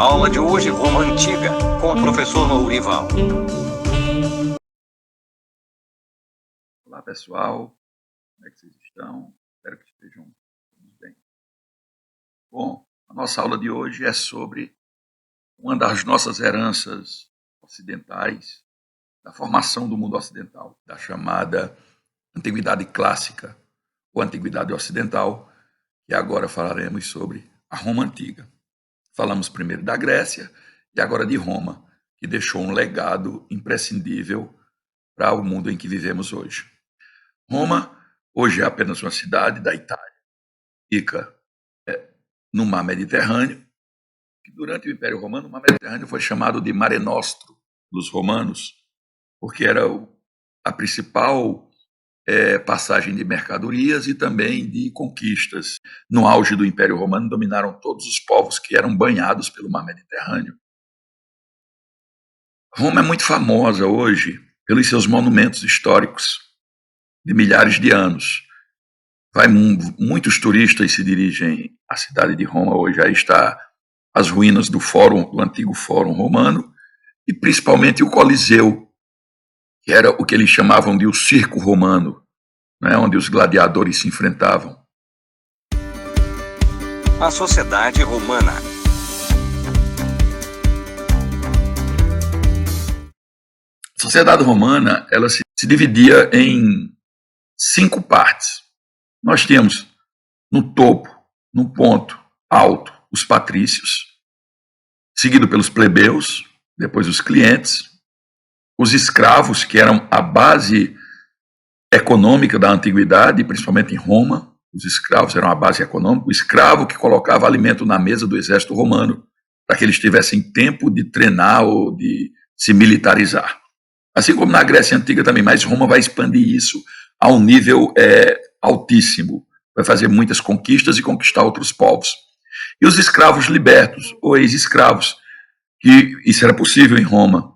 Aula de hoje, Roma Antiga, com o professor Lourival. Olá pessoal, como é que vocês estão? Espero que estejam todos bem. Bom, a nossa aula de hoje é sobre uma das nossas heranças ocidentais, da formação do mundo ocidental, da chamada Antiguidade Clássica ou Antiguidade Ocidental, e agora falaremos sobre a Roma Antiga. Falamos primeiro da Grécia e agora de Roma, que deixou um legado imprescindível para o mundo em que vivemos hoje. Roma, hoje é apenas uma cidade da Itália. Fica no Mar Mediterrâneo, e durante o Império Romano, o Mar Mediterrâneo foi chamado de Mare Nostrum dos romanos, porque era a principal passagem de mercadorias e também de conquistas. No auge do Império Romano, dominaram todos os povos que eram banhados pelo Mar Mediterrâneo. Roma é muito famosa hoje pelos seus monumentos históricos de milhares de anos. Muitos turistas se dirigem à cidade de Roma hoje. Aí está as ruínas do antigo Fórum Romano, e principalmente o Coliseu, que era o que eles chamavam de o Circo Romano, né, onde os gladiadores se enfrentavam. A Sociedade Romana. A sociedade romana ela se dividia em 5 partes. Nós tínhamos no topo, no ponto alto, os patrícios, seguido pelos plebeus, depois os clientes, os escravos, que eram a base econômica da antiguidade, principalmente em Roma. Os escravos eram a base econômica. O escravo que colocava alimento na mesa do exército romano, para que eles tivessem tempo de treinar ou de se militarizar. Assim como na Grécia Antiga também, mas Roma vai expandir isso a um nível altíssimo. Vai fazer muitas conquistas e conquistar outros povos. E os escravos libertos, ou ex-escravos, que isso era possível em Roma.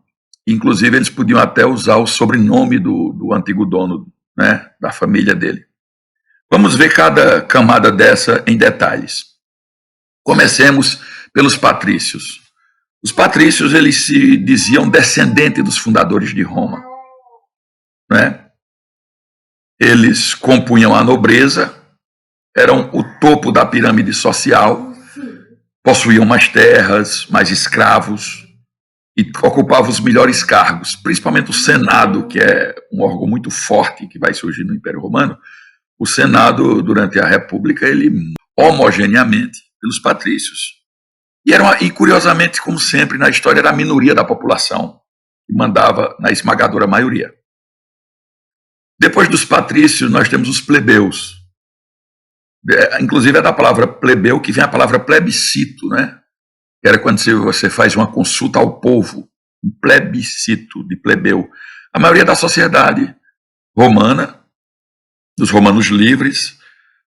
Inclusive, eles podiam até usar o sobrenome do antigo dono, né, da família dele. Vamos ver cada camada dessa em detalhes. Comecemos pelos patrícios. Os patrícios, eles se diziam descendentes dos fundadores de Roma, né? Eles compunham a nobreza, eram o topo da pirâmide social, possuíam mais terras, mais escravos e ocupavam os melhores cargos, principalmente o Senado, que é um órgão muito forte que vai surgir no Império Romano. O Senado, durante a República, ele homogeneamente pelos patrícios. E curiosamente, como sempre na história, era a minoria da população que mandava na esmagadora maioria. Depois dos patrícios, nós temos os plebeus. Inclusive é da palavra plebeu que vem a palavra plebiscito, né? Que era quando você faz uma consulta ao povo, um plebiscito de plebeu. A maioria da sociedade romana, dos romanos livres,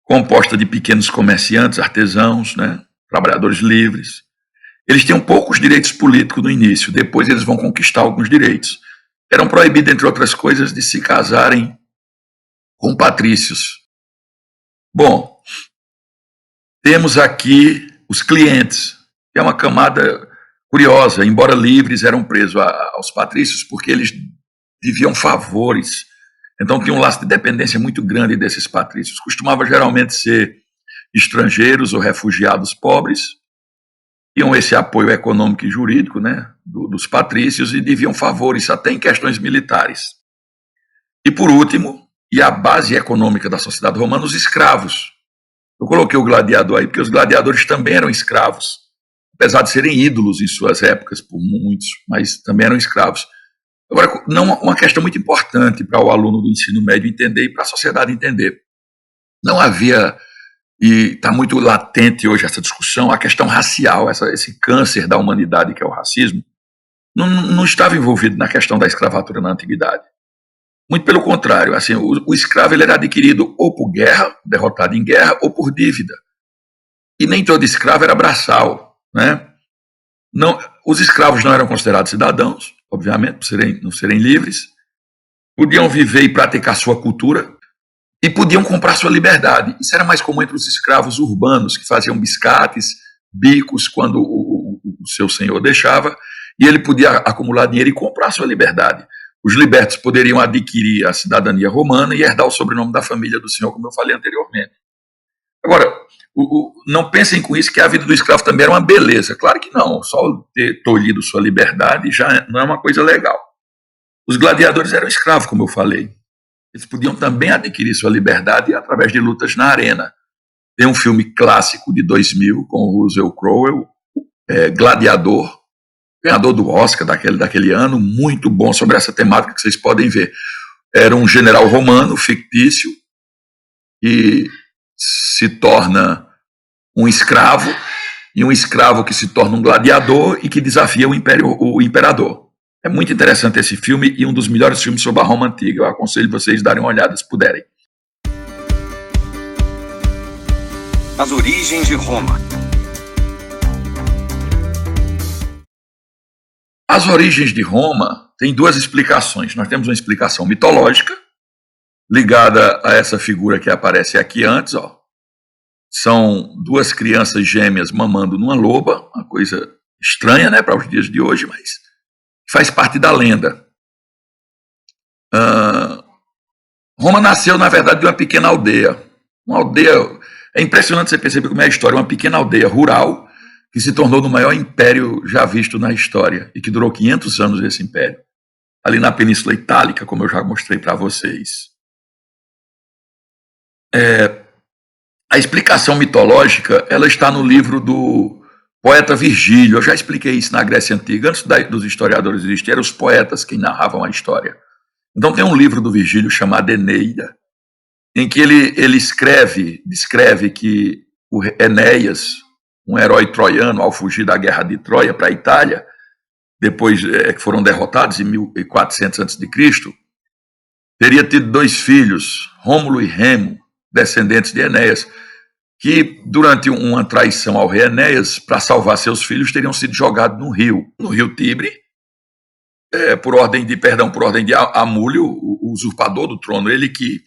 composta de pequenos comerciantes, artesãos, né? Trabalhadores livres. Eles tinham poucos direitos políticos no início, depois eles vão conquistar alguns direitos. Eram proibidos, entre outras coisas, de se casarem com patrícios. Bom, temos aqui os clientes, que é uma camada curiosa. Embora livres, eram presos aos patrícios porque eles deviam favores. Então tinha um laço de dependência muito grande desses patrícios. Costumava geralmente ser estrangeiros ou refugiados pobres, tinham esse apoio econômico e jurídico, né, dos patrícios, e deviam favores até em questões militares. E por último, e a base econômica da sociedade romana, os escravos. Eu coloquei o gladiador aí porque os gladiadores também eram escravos, apesar de serem ídolos em suas épocas por muitos, mas também eram escravos. Agora, uma questão muito importante para o aluno do ensino médio entender e para a sociedade entender. Não havia, e está muito latente hoje essa discussão, a questão racial, esse câncer da humanidade que é o racismo, não estava envolvido na questão da escravatura na antiguidade. Muito pelo contrário, assim, o escravo ele era adquirido ou por guerra, derrotado em guerra, ou por dívida. E nem todo escravo era braçal, né? Não, os escravos não eram considerados cidadãos, obviamente, por não serem livres, podiam viver e praticar sua cultura, e podiam comprar sua liberdade. Isso era mais comum entre os escravos urbanos, que faziam biscates, bicos, quando o seu senhor deixava, e ele podia acumular dinheiro e comprar sua liberdade. Os libertos poderiam adquirir a cidadania romana e herdar o sobrenome da família do senhor, como eu falei anteriormente. Agora, não pensem com isso que a vida do escravo também era uma beleza. Claro que não, só ter tolhido sua liberdade já não é uma coisa legal. Os gladiadores eram escravos, como eu falei. Eles podiam também adquirir sua liberdade através de lutas na arena. Tem um filme clássico de 2000 com o Russell Crowe, Gladiador, ganhador do Oscar daquele ano, muito bom sobre essa temática que vocês podem ver. Era um general romano fictício que se torna um escravo, e um escravo que se torna um gladiador e que desafia o imperador. É muito interessante esse filme e um dos melhores filmes sobre a Roma Antiga. Eu aconselho vocês a darem uma olhada se puderem. As origens de Roma. As origens de Roma têm duas explicações. Nós temos uma explicação mitológica, ligada a essa figura que aparece aqui antes. Ó. São duas crianças gêmeas mamando numa loba, uma coisa estranha, né, para os dias de hoje, mas faz parte da lenda. Roma nasceu, na verdade, de uma pequena aldeia. Uma aldeia... É impressionante você perceber como é a história. Uma pequena aldeia rural que se tornou no maior império já visto na história e que durou 500 anos esse império. Ali na Península Itálica, como eu já mostrei para vocês. A explicação mitológica ela está no livro do poeta Virgílio. Eu já expliquei isso na Grécia Antiga. Antes dos historiadores existirem, eram os poetas que narravam a história. Então tem um livro do Virgílio chamado Eneida, em que ele descreve que o Enéas, um herói troiano, ao fugir da guerra de Troia para a Itália, depois que foram derrotados em 1400 a.C., teria tido 2 filhos, Rômulo e Remo, descendentes de Enéas, que durante uma traição ao rei Enéas, para salvar seus filhos, teriam sido jogados no rio Tibre, por ordem de Amúlio, o usurpador do trono, ele que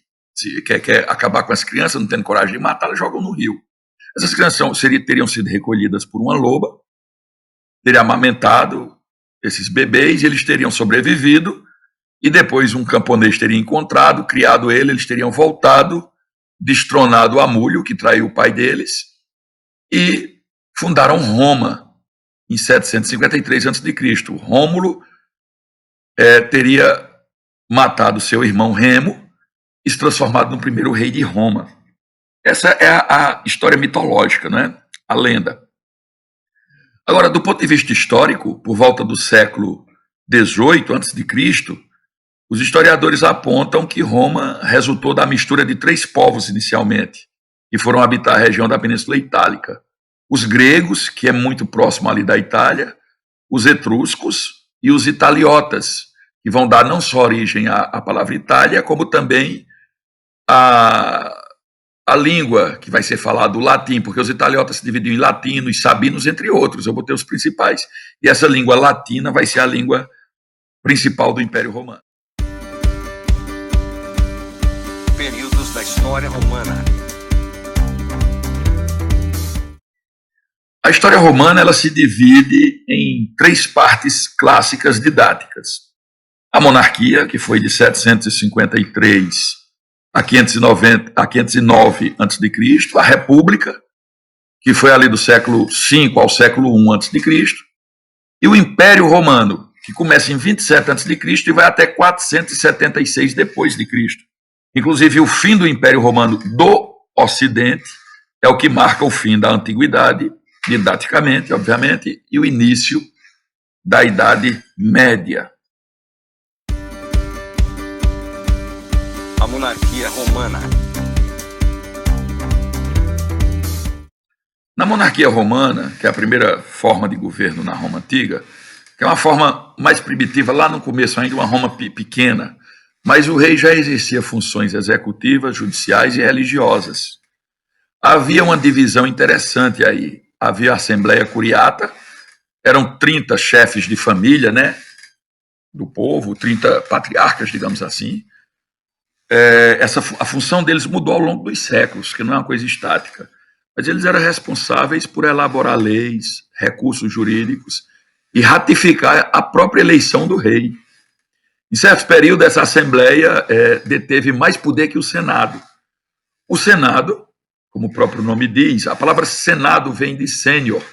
quer acabar com as crianças, não tendo coragem de matá-las, jogam no rio. Essas crianças teriam sido recolhidas por uma loba, teria amamentado esses bebês, e eles teriam sobrevivido, e depois um camponês teria encontrado, criado eles teriam voltado, destronado Amúlio, que traiu o pai deles, e fundaram Roma em 753 a.C. Rômulo teria matado seu irmão Remo e se transformado no primeiro rei de Roma. Essa é a história mitológica, né? A lenda. Agora, do ponto de vista histórico, por volta do século XVIII a.C., os historiadores apontam que Roma resultou da mistura de 3 povos inicialmente, que foram habitar a região da Península Itálica. Os gregos, que é muito próximo ali da Itália, os etruscos e os italiotas, que vão dar não só origem à palavra Itália, como também a língua que vai ser falada, o latim, porque os italiotas se dividiam em latinos, sabinos, entre outros. Eu botei os principais. E essa língua latina vai ser a língua principal do Império Romano. Períodos da história romana. A história romana ela se divide em 3 partes clássicas didáticas. A monarquia, que foi de 753 a 509 a.C., a república, que foi ali do século V ao século I a.C., e o Império Romano, que começa em 27 a.C. e vai até 476 depois de Cristo. Inclusive, o fim do Império Romano do Ocidente é o que marca o fim da Antiguidade, didaticamente, obviamente, e o início da Idade Média. A monarquia romana. Na monarquia romana, que é a primeira forma de governo na Roma Antiga, que é uma forma mais primitiva, lá no começo ainda uma Roma pequena, mas o rei já exercia funções executivas, judiciais e religiosas. Havia uma divisão interessante aí. Havia a Assembleia Curiata, eram 30 chefes de família, né, do povo, 30 patriarcas, digamos assim. A função deles mudou ao longo dos séculos, que não é uma coisa estática. Mas eles eram responsáveis por elaborar leis, recursos jurídicos e ratificar a própria eleição do rei. Em certo período, essa Assembleia deteve mais poder que o Senado. O Senado, como o próprio nome diz, a palavra Senado vem de sênior,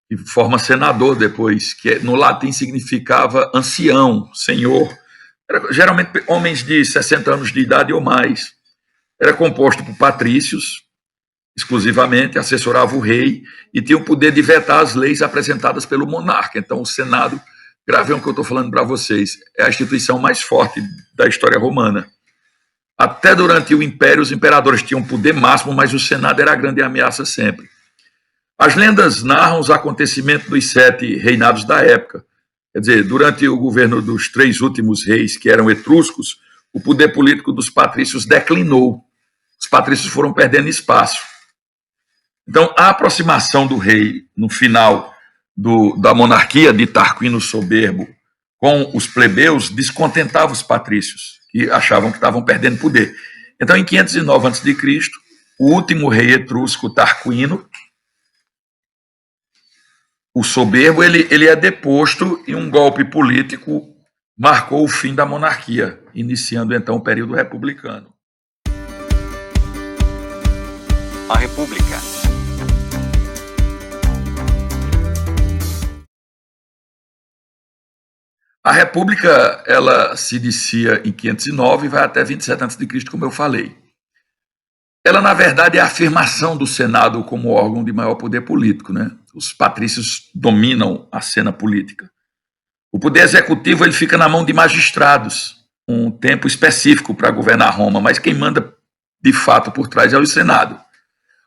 que forma senador depois, que no latim significava ancião, senhor. Era, geralmente homens de 60 anos de idade ou mais. Era composto por patrícios, exclusivamente, assessorava o rei e tinha o poder de vetar as leis apresentadas pelo monarca. Então, o Senado, gravem o que eu estou falando para vocês, é a instituição mais forte da história romana. Até durante o Império, os imperadores tinham poder máximo, mas o Senado era a grande ameaça sempre. As lendas narram os acontecimentos dos 7 reinados da época. Quer dizer, durante o governo dos 3 últimos reis, que eram etruscos, o poder político dos patrícios declinou. Os patrícios foram perdendo espaço. Então, a aproximação do rei no final da monarquia de Tarquino Soberbo com os plebeus descontentava os patrícios, que achavam que estavam perdendo poder. Então, em 509 a.C., o último rei etrusco, Tarquino, o Soberbo, ele é deposto e um golpe político marcou o fim da monarquia, iniciando então o período republicano. A República. A República, ela se inicia em 509 e vai até 27 a.C., como eu falei. Ela, na verdade, é a afirmação do Senado como órgão de maior poder político, né? Os patrícios dominam a cena política. O poder executivo ele fica na mão de magistrados, um tempo específico para governar Roma, mas quem manda de fato por trás é o Senado.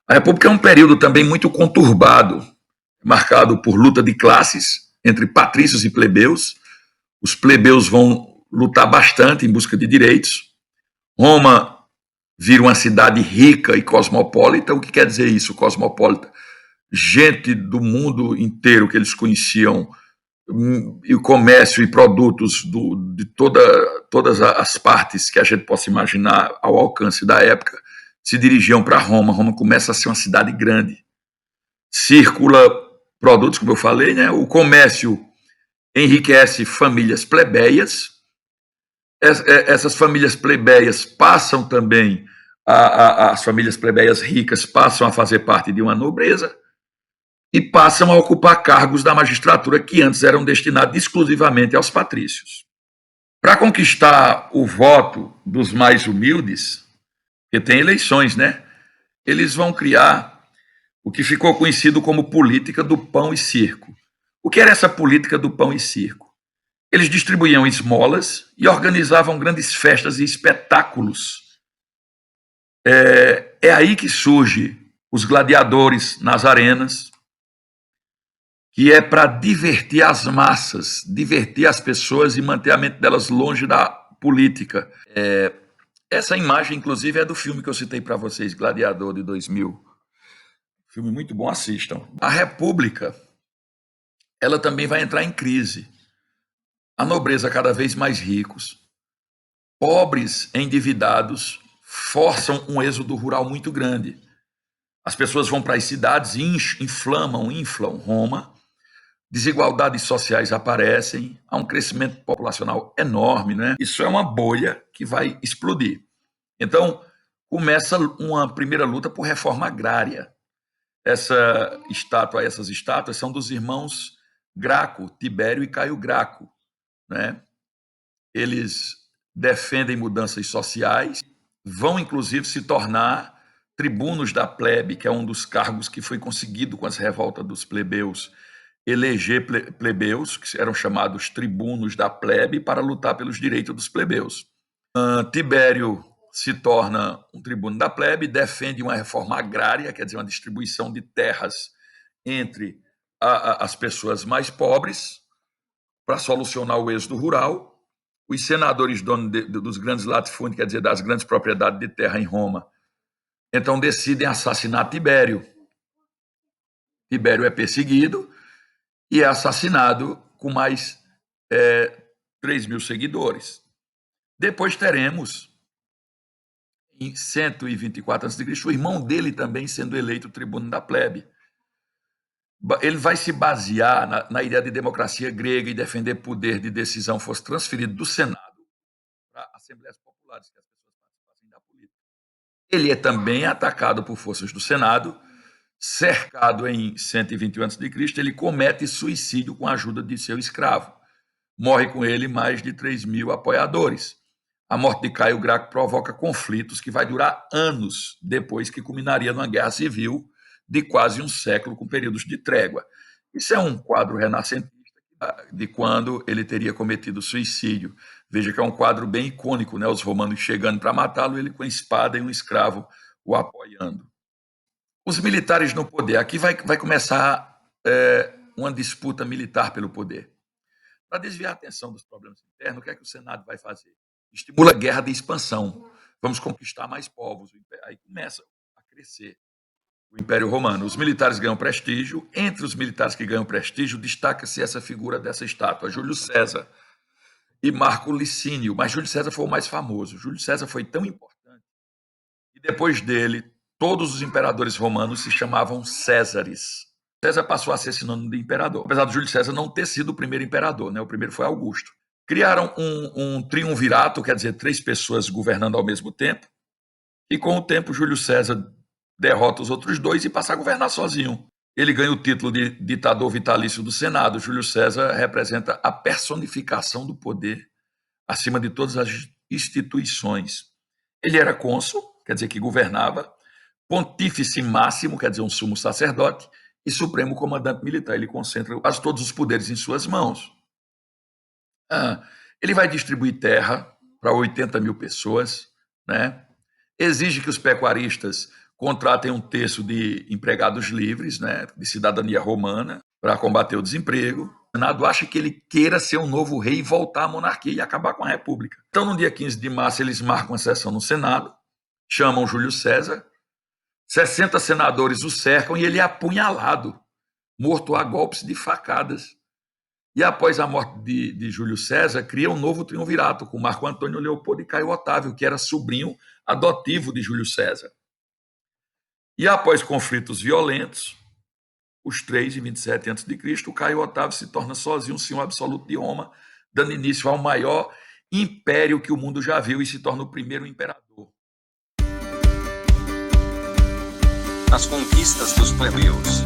A República é um período também muito conturbado, marcado por luta de classes entre patrícios e plebeus. Os plebeus vão lutar bastante em busca de direitos. Roma vira uma cidade rica e cosmopolita. O que quer dizer isso, cosmopolita? Gente do mundo inteiro que eles conheciam, e o comércio e produtos de todas as partes que a gente possa imaginar ao alcance da época, se dirigiam para Roma. Roma começa a ser uma cidade grande. Circula produtos, como eu falei, né? O comércio enriquece famílias plebeias. Essas famílias plebeias passam também, as famílias plebeias ricas passam a fazer parte de uma nobreza e passam a ocupar cargos da magistratura que antes eram destinados exclusivamente aos patrícios. Para conquistar o voto dos mais humildes, porque tem eleições, né? Eles vão criar o que ficou conhecido como política do pão e circo. O que era essa política do pão e circo? Eles distribuíam esmolas e organizavam grandes festas e espetáculos. É aí que surge os gladiadores nas arenas, que é para divertir as massas, divertir as pessoas e manter a mente delas longe da política. Essa imagem, inclusive, é do filme que eu citei para vocês, Gladiador, de 2000. Filme muito bom, assistam. A República, ela também vai entrar em crise. A nobreza cada vez mais ricos, pobres endividados, forçam um êxodo rural muito grande. As pessoas vão para as cidades e inflam Roma, desigualdades sociais aparecem, há um crescimento populacional enorme, né? Isso é uma bolha que vai explodir. Então, começa uma primeira luta por reforma agrária. Essas estátuas são dos irmãos Graco, Tibério e Caio Graco, né? Eles defendem mudanças sociais, vão inclusive se tornar tribunos da plebe, que é um dos cargos que foi conseguido com as revoltas dos plebeus, eleger plebeus, que eram chamados tribunos da plebe, para lutar pelos direitos dos plebeus. Tibério se torna um tribuno da plebe, defende uma reforma agrária, quer dizer, uma distribuição de terras entre as pessoas mais pobres, para solucionar o êxodo rural. Os senadores donos dos grandes latifúndios, quer dizer, das grandes propriedades de terra em Roma, então decidem assassinar Tibério. Tibério é perseguido e é assassinado com mais 3.000 seguidores. Depois teremos, em 124 a.C., o irmão dele também sendo eleito tribuno da plebe. Ele vai se basear na ideia de democracia grega e defender poder de decisão fosse transferido do Senado para assembleias populares, que as pessoas participassem da política. Ele é também atacado por forças do Senado, cercado em 121 a.C., ele comete suicídio com a ajuda de seu escravo. Morre com ele mais de 3.000 apoiadores. A morte de Caio Graco provoca conflitos que vai durar anos depois, que culminaria numa guerra civil de quase um século, com períodos de trégua. Isso é um quadro renascentista de quando ele teria cometido suicídio. Veja que é um quadro bem icônico, né? Os romanos chegando para matá-lo, ele com a espada e um escravo o apoiando. Os militares no poder. Aqui vai começar uma disputa militar pelo poder. Para desviar a atenção dos problemas internos, o que é que o Senado vai fazer? Estimula a guerra de expansão. Vamos conquistar mais povos. Aí começa a crescer o Império Romano. Os militares ganham prestígio. Entre os militares que ganham prestígio, destaca-se essa figura dessa estátua, Júlio César e Marco Licínio. Mas Júlio César foi o mais famoso. Júlio César foi tão importante que depois dele, todos os imperadores romanos se chamavam Césares. César passou a ser sinônimo de imperador, apesar de Júlio César não ter sido o primeiro imperador, né? O primeiro foi Augusto. Criaram um triunvirato, quer dizer, 3 pessoas governando ao mesmo tempo, e com o tempo Júlio César derrota os outros 2 e passa a governar sozinho. Ele ganha o título de ditador vitalício do Senado. Júlio César representa a personificação do poder acima de todas as instituições. Ele era cônsul, quer dizer que governava, pontífice máximo, quer dizer um sumo sacerdote, e supremo comandante militar. Ele concentra quase todos os poderes em suas mãos. Ele vai distribuir terra para 80.000 pessoas, né? Exige que os pecuaristas contratem 1/3 de empregados livres, né, de cidadania romana, para combater o desemprego. O Senado acha que ele queira ser um novo rei e voltar à monarquia e acabar com a república. Então, no dia 15 de março, eles marcam a sessão no Senado, chamam Júlio César, 60 senadores o cercam e ele é apunhalado, morto a golpes de facadas. E após a morte de Júlio César, cria um novo triunvirato com Marco Antônio Leopoldo e Caio Otávio, que era sobrinho adotivo de Júlio César. E após conflitos violentos, os 3 em 27 a.C., Caio Otávio se torna sozinho o senhor absoluto de Roma, dando início ao maior império que o mundo já viu e se torna o primeiro imperador. As conquistas dos plebeus.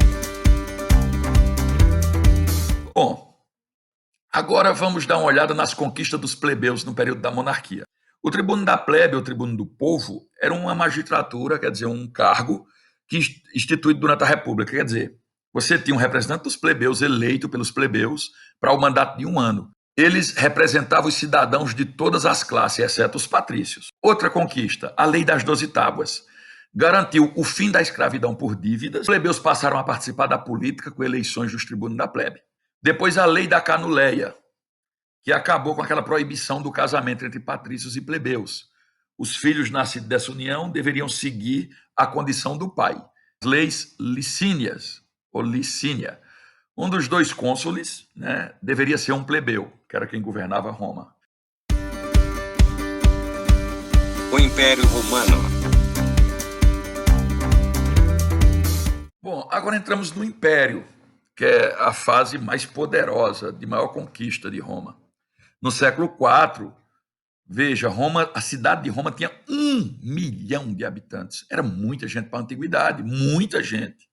Bom, agora vamos dar uma olhada nas conquistas dos plebeus no período da monarquia. O tribuno da plebe, o tribuno do povo, era uma magistratura, quer dizer, um cargo instituído durante a República. Quer dizer, você tinha um representante dos plebeus eleito pelos plebeus para o mandato de 1 ano. Eles representavam os cidadãos de todas as classes, exceto os patrícios. Outra conquista, a Lei das 12 Tábuas. Garantiu o fim da escravidão por dívidas. Os plebeus passaram a participar da política com eleições dos tribunos da plebe. Depois a Lei da Canuleia, que acabou com aquela proibição do casamento entre patrícios e plebeus. Os filhos nascidos dessa união deveriam seguir a condição do pai. As leis licínias, ou licínia. Um dos 2 cônsules, né, deveria ser um plebeu, que era quem governava Roma. O Império Romano. Bom, agora entramos no Império, que é a fase mais poderosa, de maior conquista de Roma. No século IV, veja, Roma, a cidade de Roma tinha 1 milhão de habitantes. Era muita gente para a antiguidade, muita gente.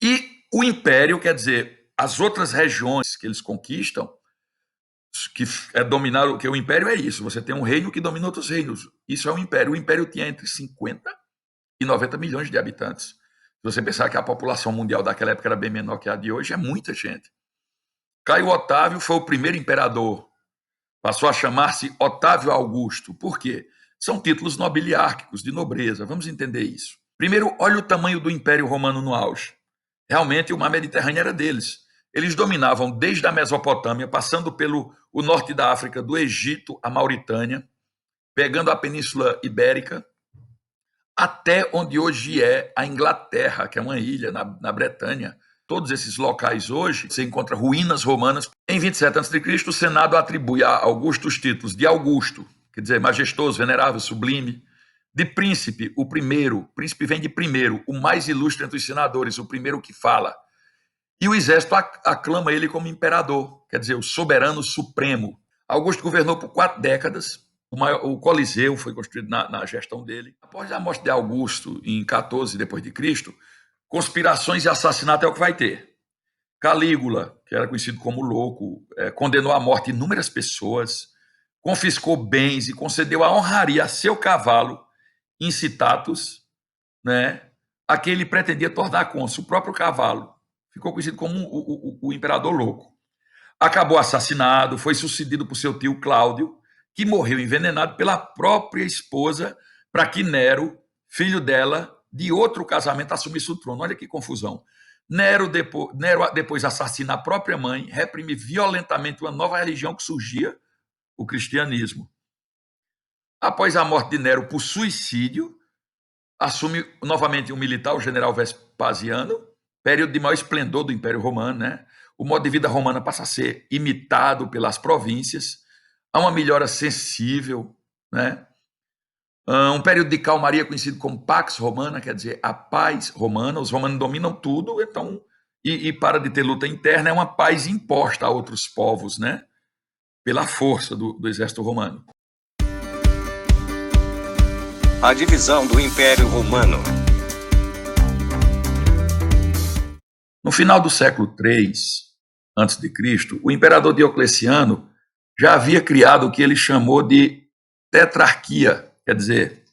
E o império, quer dizer, as outras regiões que eles conquistam, que dominaram, que o império é isso, você tem um reino que domina outros reinos. Isso é um império. O império tinha entre 50 e 90 milhões de habitantes. Se você pensar que a população mundial daquela época era bem menor que a de hoje, é muita gente. Caio Otávio foi o primeiro imperador. Passou a chamar-se Otávio Augusto. Por quê? São títulos nobiliárquicos, de nobreza. Vamos entender isso. Primeiro, olha o tamanho do Império Romano no auge. Realmente, o mar Mediterrâneo era deles. Eles dominavam desde a Mesopotâmia, passando pelo o norte da África, do Egito à Mauritânia, pegando a Península Ibérica, até onde hoje é a Inglaterra, que é uma ilha na Bretanha. Todos esses locais hoje, você encontra ruínas romanas. Em 27 a.C., o Senado atribui a Augusto os títulos de Augusto, quer dizer, majestoso, venerável, sublime, De príncipe, o primeiro, príncipe vem de primeiro, o mais ilustre entre os senadores, o primeiro que fala. E o exército aclama ele como imperador, quer dizer, o soberano supremo. Augusto governou por 4 décadas, o Coliseu foi construído na gestão dele. Após a morte de Augusto, em 14 depois de Cristo, conspirações e assassinato é o que vai ter. Calígula, que era conhecido como louco, condenou à morte inúmeras pessoas, confiscou bens e concedeu a honraria a seu cavalo, Incitatus, né, a quem ele pretendia tornar cônsul, o próprio cavalo. Ficou conhecido como o imperador louco. Acabou assassinado, foi sucedido por seu tio Cláudio, que morreu envenenado pela própria esposa, para que Nero, filho dela, de outro casamento, assumisse o trono. Olha que confusão. Nero depois assassina a própria mãe, reprime violentamente uma nova religião que surgia, o cristianismo. Após a morte de Nero por suicídio, assume novamente um militar, o general Vespasiano, período de maior esplendor do Império Romano, né? O modo de vida romano passa a ser imitado pelas províncias, há uma melhora sensível, né? Um período de calmaria conhecido como Pax Romana, quer dizer, a paz romana. Os romanos dominam tudo, então, e para de ter luta interna, é uma paz imposta a outros povos, né? Pela força do exército romano. A divisão do Império Romano. No final do século III a.C., o imperador Diocleciano já havia criado o que ele chamou de tetrarquia, quer dizer,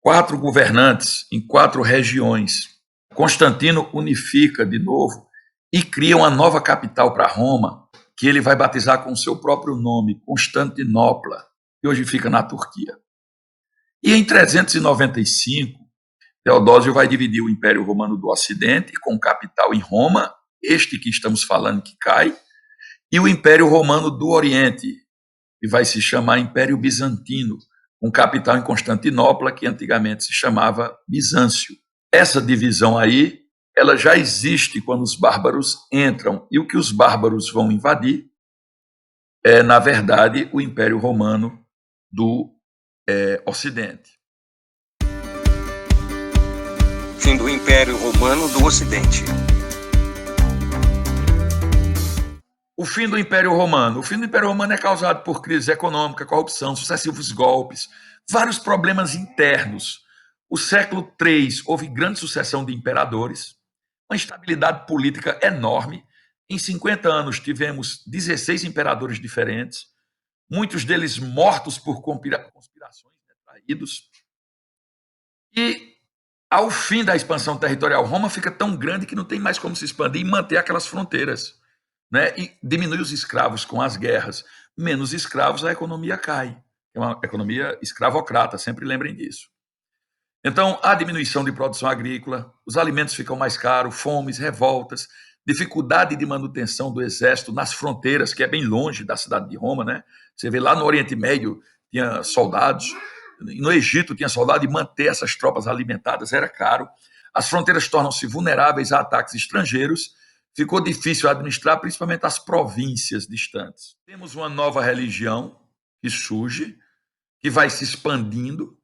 4 governantes em 4 regiões. Constantino unifica de novo e cria uma nova capital para Roma, que ele vai batizar com o seu próprio nome, Constantinopla, que hoje fica na Turquia. E em 395, Teodósio vai dividir o Império Romano do Ocidente, com capital em Roma, este que estamos falando que cai, e o Império Romano do Oriente, que vai se chamar Império Bizantino, com capital em Constantinopla, que antigamente se chamava Bizâncio. Essa divisão aí, ela já existe quando os bárbaros entram, e o que os bárbaros vão invadir é, na verdade, o Império Romano do Ocidente. Fim do Império Romano do Ocidente. O fim do Império Romano. O fim do Império Romano é causado por crise econômica, corrupção, sucessivos golpes, vários problemas internos. O século III houve grande sucessão de imperadores, uma instabilidade política enorme. Em 50 anos tivemos 16 imperadores diferentes, muitos deles mortos por conspirações, traídos. E ao fim da expansão territorial, Roma fica tão grande que não tem mais como se expandir e manter aquelas fronteiras, né? E diminui os escravos com as guerras. Menos escravos, a economia cai. É uma economia escravocrata, sempre lembrem disso. Então, há diminuição de produção agrícola, os alimentos ficam mais caros, fomes, revoltas, dificuldade de manutenção do exército nas fronteiras, que é bem longe da cidade de Roma, né? Você vê lá no Oriente Médio, tinha soldados, no Egito tinha soldado, e manter essas tropas alimentadas era caro. As fronteiras tornam-se vulneráveis a ataques estrangeiros, ficou difícil administrar, principalmente as províncias distantes. Temos uma nova religião que surge, que vai se expandindo.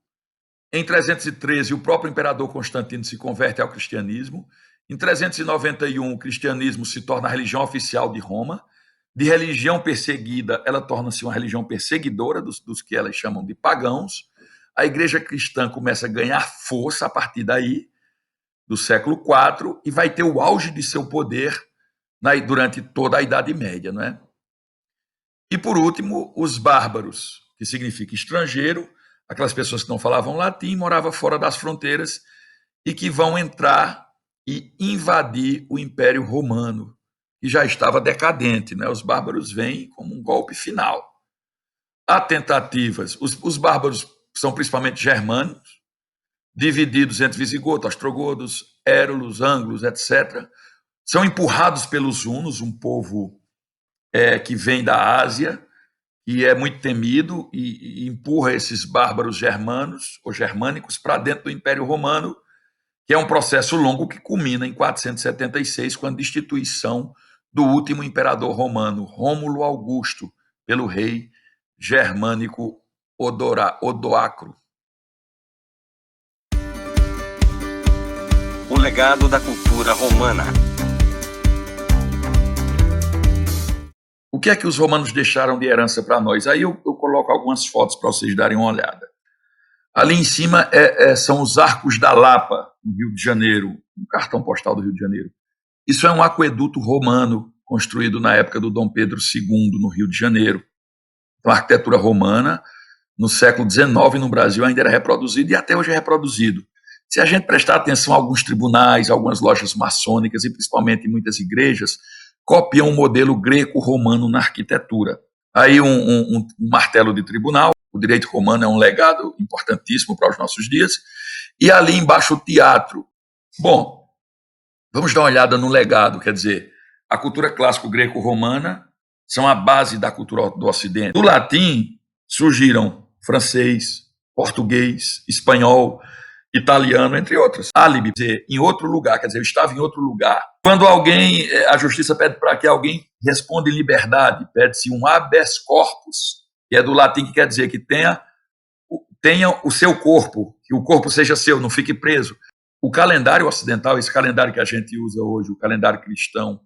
Em 313, o próprio imperador Constantino se converte ao cristianismo. Em 391, o cristianismo se torna a religião oficial de Roma. De religião perseguida, ela torna-se uma religião perseguidora dos que elas chamam de pagãos. A igreja cristã começa a ganhar força a partir daí, do século IV, e vai ter o auge de seu poder durante toda a Idade Média, não é? E, por último, os bárbaros, que significa estrangeiro, aquelas pessoas que não falavam latim, moravam fora das fronteiras e que vão entrar e invadir o Império Romano, que já estava decadente, né? Os bárbaros vêm como um golpe final. Há tentativas, os bárbaros são principalmente germânicos, divididos entre visigodos, ostrogodos, érulos, ângulos, etc. São empurrados pelos hunos, um povo que vem da Ásia, e é muito temido e empurra esses bárbaros germanos ou germânicos para dentro do Império Romano, que é um processo longo que culmina em 476, com a destituição do último imperador romano, Rômulo Augusto, pelo rei germânico Odoacro. O legado da cultura romana. O que é que os romanos deixaram de herança para nós? Aí eu coloco algumas fotos para vocês darem uma olhada. Ali em cima são os Arcos da Lapa, no Rio de Janeiro, um cartão postal do Rio de Janeiro. Isso é um aqueduto romano construído na época do Dom Pedro II, no Rio de Janeiro. Então, a arquitetura romana, no século XIX, no Brasil, ainda era reproduzida e até hoje é reproduzido. Se a gente prestar atenção a alguns tribunais, algumas lojas maçônicas e principalmente muitas igrejas, copiam o modelo greco-romano na arquitetura. Aí um martelo de tribunal, o direito romano é um legado importantíssimo para os nossos dias, e ali embaixo o teatro. Bom, vamos dar uma olhada no legado, quer dizer, a cultura clássico greco-romana são a base da cultura do Ocidente. Do latim surgiram francês, português, espanhol, italiano, entre outros. Álibi, quer dizer, em outro lugar, quer dizer, eu estava em outro lugar. Quando a justiça pede para que alguém responda em liberdade, pede-se um habeas corpus, que é do latim, que quer dizer que tenha o seu corpo, que o corpo seja seu, não fique preso. O calendário ocidental, esse calendário que a gente usa hoje, o calendário cristão,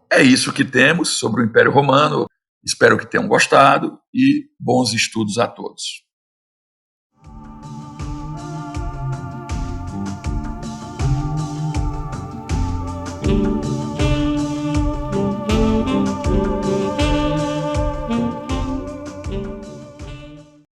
é isso que temos sobre o Império Romano. Espero que tenham gostado e bons estudos a todos.